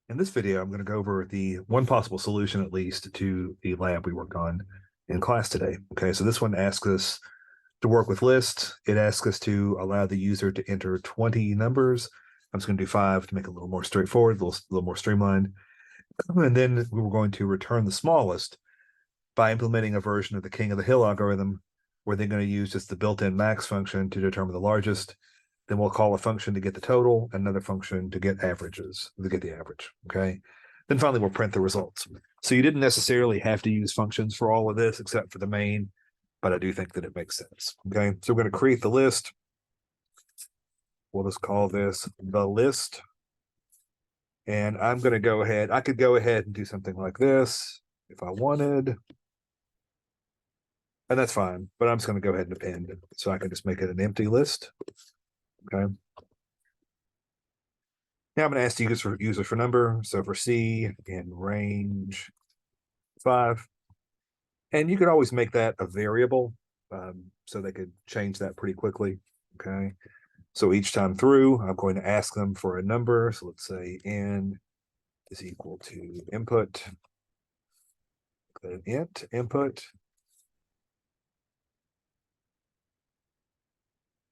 In this video, I'm going to go over the one possible solution, at least, to the lab we worked on in class today. Okay, so this one asks us to work with lists. It asks us to allow the user to enter 20 numbers. I'm just going to do 5 to make it a little more straightforward, a little more streamlined. And then we were going to return the smallest by implementing a version of the king of the hill algorithm, where they're going to use just the built-in max function to determine the largest. Then we'll call a function to get the total, another function to get averages, to get the average. Okay. Then finally, we'll print the results. So you didn't necessarily have to use functions for all of this, except for the main, but I do think that it makes sense. Okay. So we're going to create the list. We'll just call this the list. And I'm going to go ahead. I could go ahead and do something like this if I wanted. And that's fine, but I'm just going to go ahead and append it. So I can just make it an empty list. Okay. Now I'm going to ask the user for number. So for C in range 5. And you could always make that a variable. So they could change that pretty quickly. Okay. So each time through, I'm going to ask them for a number. So let's say n is equal to input, an int input,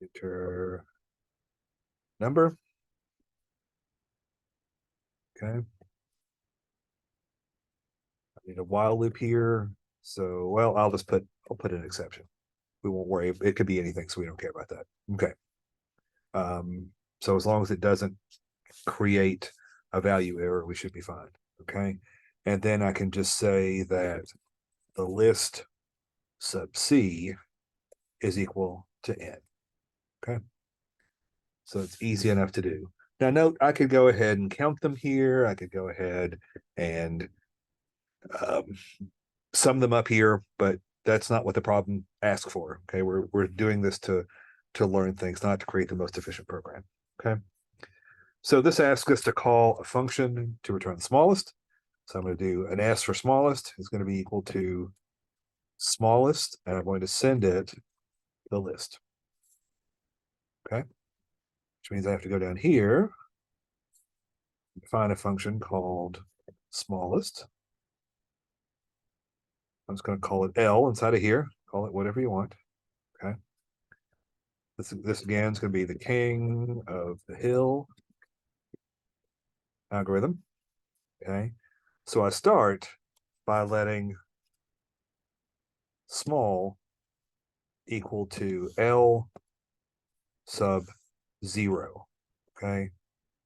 enter number. Okay. I need a while loop here. So, well, I'll put an exception. We won't worry. It could be anything, so we don't care about that. Okay. So as long as it doesn't create a value error, we should be fine. Okay. And then I can just say that the list sub C is equal to n. Okay. So it's easy enough to do. Now note, I could go ahead and count them here. I could go ahead and um, sum them up here, but that's not what the problem asks for. Okay. We're doing this to learn things, not to create the most efficient program. Okay. So this asks us to call a function to return the smallest. So I'm going to do an S for smallest is going to be equal to smallest, and I'm going to send it the list. Okay. Which means I have to go down here, find a function called smallest. I'm just going to call it L inside of here. Call it whatever you want. Okay. This again is going to be the king of the hill algorithm. Okay. So I start by letting small equal to L sub 0. Okay.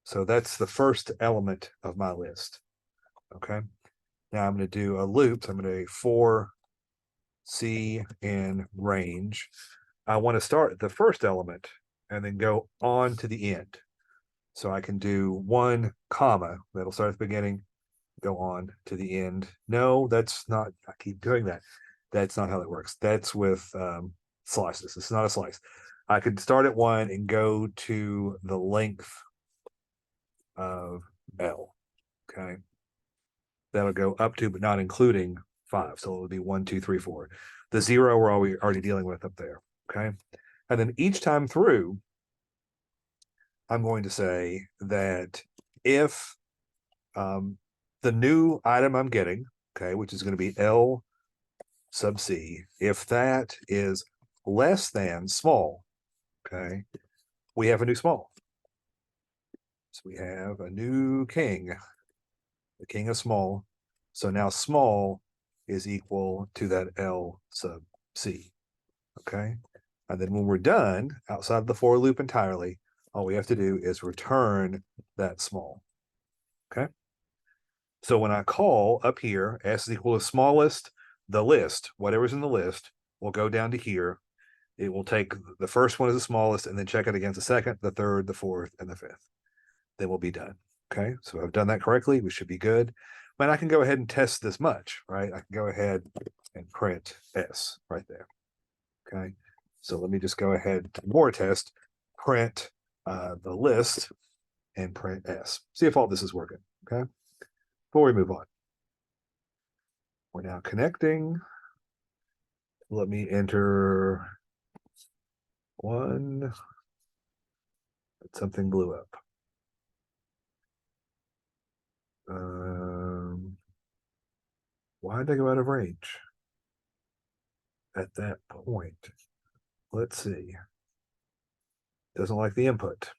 So that's the first element of my list. Okay. Now I'm going to do a loop. So I'm going to do for C in range. I want to start at the first element and then go on to the end. So I can do 1 comma. That'll start at the beginning, go on to the end. No, that's not, I keep doing that. That's not how that works. That's with slices. It's not a slice. I could start at 1 and go to the length of L. Okay. That'll go up to, but not including 5. So it would be 1, 2, 3, 4. The 0 we're already dealing with up there. Okay. And then each time through, I'm going to say that if the new item I'm getting, okay, which is going to be L sub C, if that is less than small, okay, we have a new small. So we have a new king, the king of small. So now small is equal to that L sub C. Okay. And then when we're done outside of the for loop entirely, all we have to do is return that small. Okay. So when I call up here, S is equal to smallest, the list, whatever's in the list, will go down to here. It will take the first one as the smallest and then check it against the second, the third, the fourth, and the fifth. Then we'll be done. Okay. So I've done that correctly. We should be good. But I can go ahead and test this much, right? I can go ahead and print S right there. Okay. So let me just go ahead to more test, print the list and print S. See if all this is working. Okay. Before we move on, we're now connecting. Let me enter 1. Something blew up. Why did I go out of range at that point? Let's see. Doesn't like the input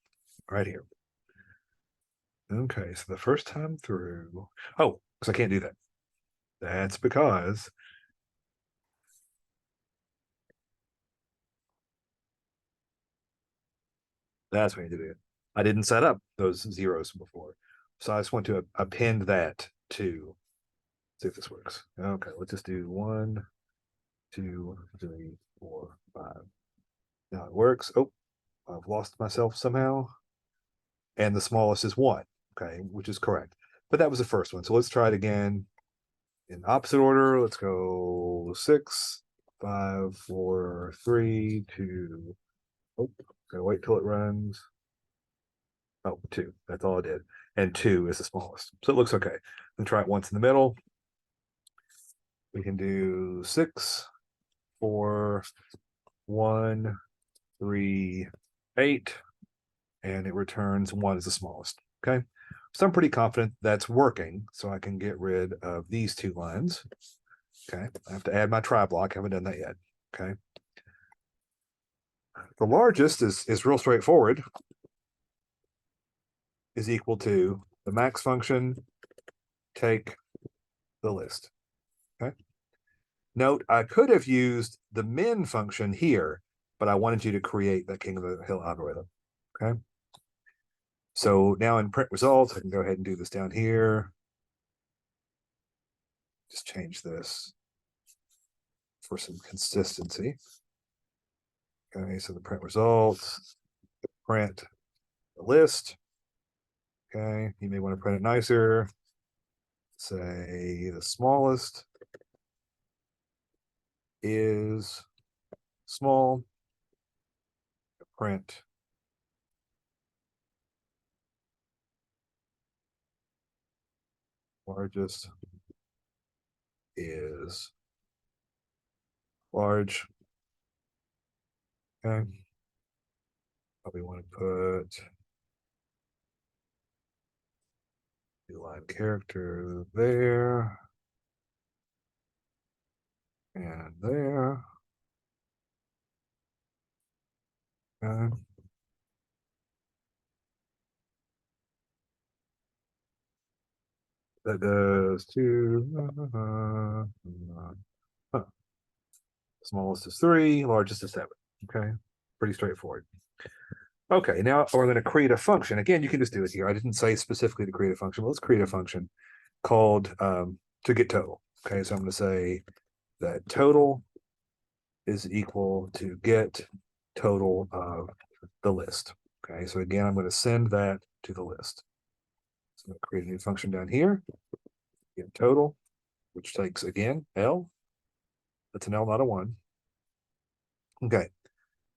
right here. Okay, so the first time through, oh, because I can't do that. That's because that's when you do it. I didn't set up those zeros before. So I just want to append that to see if this works. Okay, let's just do 1, 2, 3, 4, 5. Now it works. Oh, I've lost myself somehow. And the smallest is 1, okay, which is correct. But that was the first one. So let's try it again in opposite order. Let's go 6, 5, 4, 3, 2. Oh, gotta wait till it runs. Oh, 2. That's all I did. And 2 is the smallest. So it looks okay. Then try it once in the middle. We can do 6, 4, 1, 3, 8, and it returns 1 as the smallest. Okay. So I'm pretty confident that's working. So I can get rid of these 2 lines. Okay. I have to add my try block. I haven't done that yet. Okay. The largest is real straightforward, is equal to the max function, take the list. Okay. Note, I could have used the min function here, but I wanted you to create that King of the Hill algorithm. Okay. So now in print results, I can go ahead and do this down here. Just change this for some consistency. Okay, so the print results, print the list. Okay, you may want to print it nicer. Say the smallest is small. Print largest is large. Okay. Probably want to put the line character there and there. Okay. That does 2. Huh. Smallest is 3, largest is 7. Okay, pretty straightforward. Okay, now we're going to create a function. Again, you can just do it here. I didn't say specifically to create a function, but let's create a function called to get total. Okay, so I'm going to say that total is equal to get total of the list. Okay, so again, I'm going to send that to the list. So I'm going to create a new function down here, get total, which takes, again, L. That's an L, not a 1. Okay,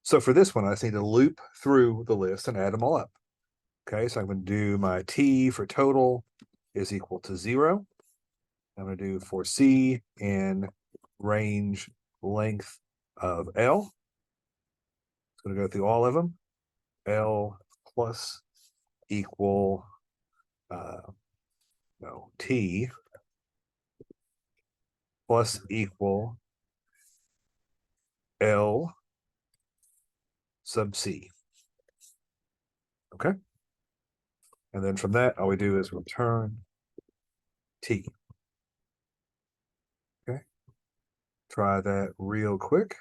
so for this one, I just need to loop through the list and add them all up. Okay, so I'm going to do my T for total is equal to 0. I'm going to do for C in range length of L. It's going to go through all of them. L plus equal, no, T plus equal L sub C. Okay. And then from that, all we do is return T. Okay. Try that real quick.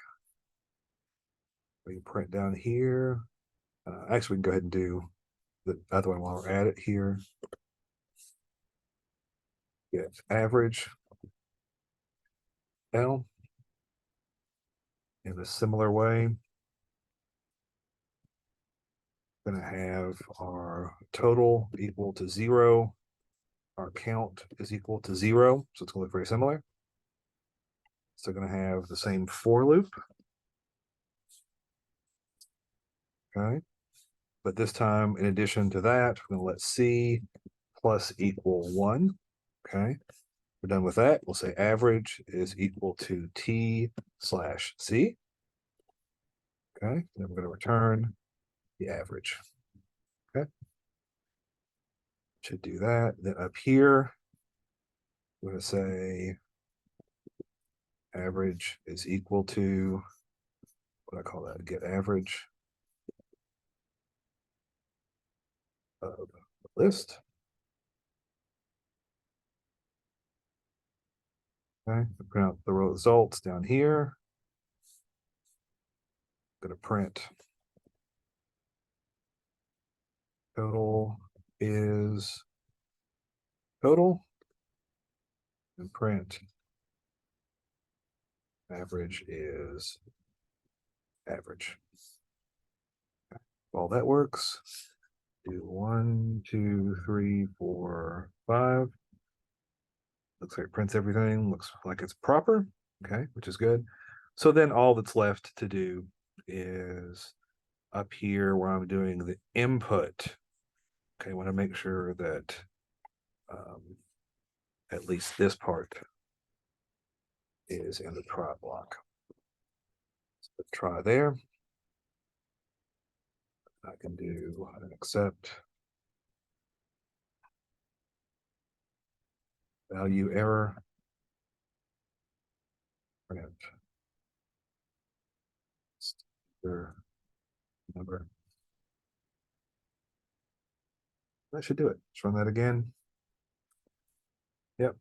We can print down here. Actually, we can go ahead and do the other one while we're at it here. Get average L in a similar way. Going to have our total equal to 0. Our count is equal to 0. So it's going to look very similar. So going to have the same for loop. Okay. But this time, in addition to that, we're going to let C plus equal 1. Okay. We're done with that. We'll say average is equal to T slash C. Okay. Then we're going to return the average. Okay. Should do that. Then up here, we're going to say average is equal to, what do I call that? Get average of the list. Okay, print out the results down here. Going to print total is total, and print average is average. Okay. All that works. Do 1, 2, 3, 4, 5. Looks like it prints everything. Looks like it's proper. Okay, which is good. So then all that's left to do is up here where I'm doing the input. Okay, I want to make sure that at least this part is in the try block. So try there. I can do an accept value error. Print number. That should do it. Let's run that again. Yep.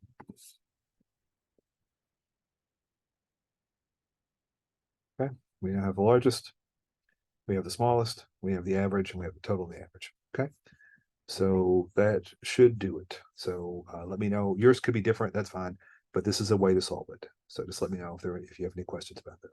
Okay. We now have the largest, we have the smallest, we have the average, and we have the total of the average. Okay. So that should do it. So let me know. Yours could be different. That's fine. But this is a way to solve it. So just let me know if you have any questions about this.